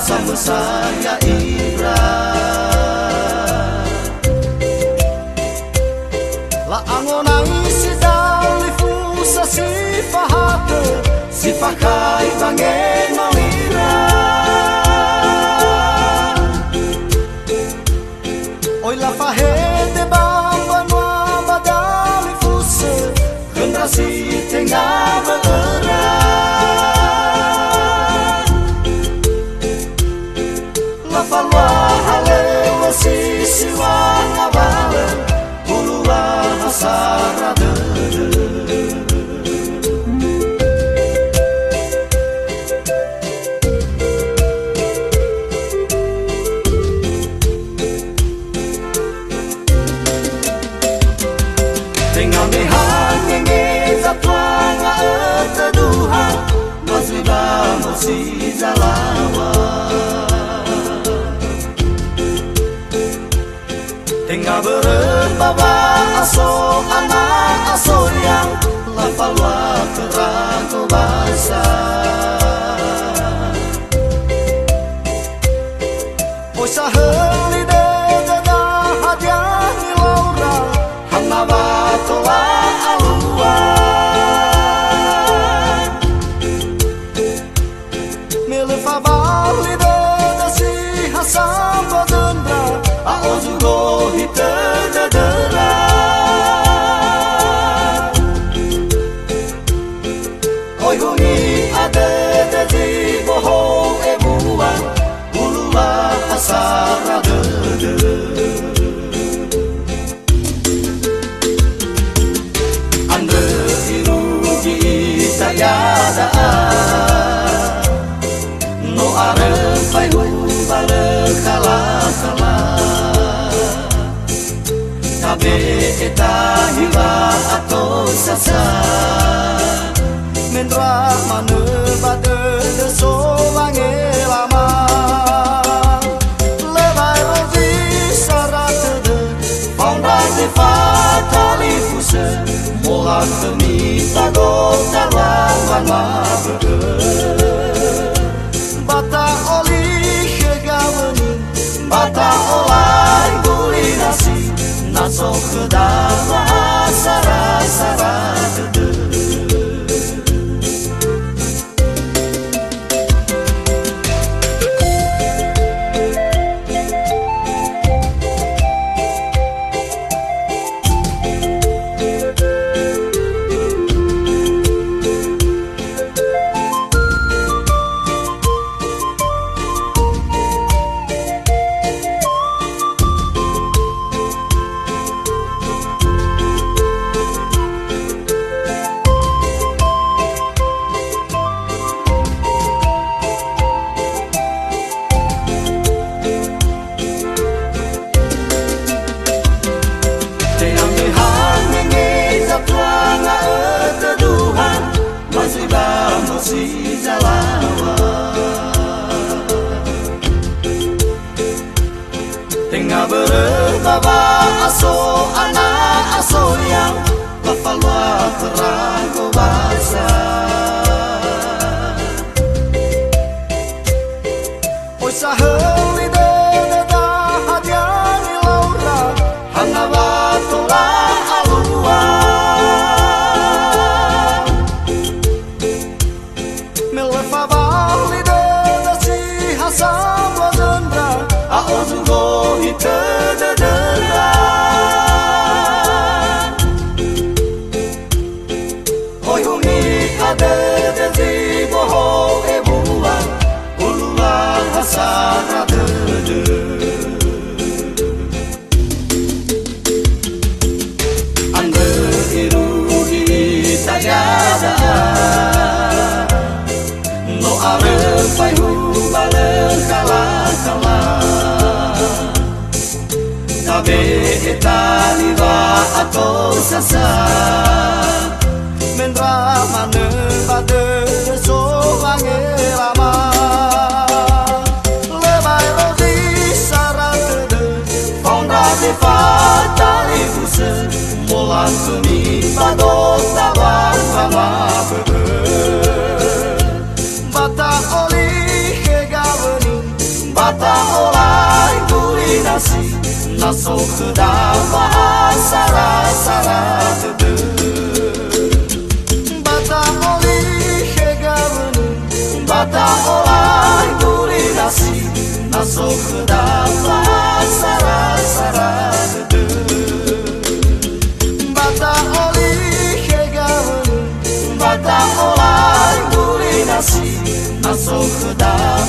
sama saya Ibra la angonai si dalifu sa si fahate si pakai bangen malira oi la fahete bamba no badalifu se generasi tengah berera la falwa hale wasisi wa ngabale bulua hasara dengan mehan ngenge zatwanga eteduha masriba mosi zalawa tengah berbawa aso anak aso yang lapalwa kerako basa usaha lide dada hadiah laura hanawa tola alua milfa lide dasi hasam badendra aozugo hite dadera oi hungi ade dadi bohong ebuan ulua hasara dede ande irugi tayada no are pai hu bale kala kala tabe eta hiwa ato sasa mendra mane bade de so wange lama lebai rozi sarat de fonda de fatali fuse mola kemi tago dalam mabede bata oli hegawani bata olai guli nasi naso kedawa sara-sara dede si zalawa tengah berbawa aso anak aso yang lafalwa kerago basa usaha lide dada hadiani laura hanawa tola alua aozugo hite dadera oi hungi ade dezi boho ebuan ulua hasara dede ande irugi tajada no are pai hu bale kala kala tabe etaliwa ato sasa mendra mane bade so wange lama lebai rozi sarat de fonda de fatali buse molan sumi pado tawan mama bata oli hegawani masuk ke dalam sara-sara dede. Bata oli hegaunu, bata olai guli nasi, masuk ke dalam sara-sara dede. Bata oli hegaunu, bata olai guli nasi, masuk ke dalam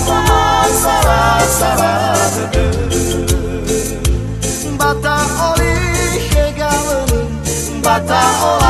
sara-sara dede. Bata oli hegaunu, bata olai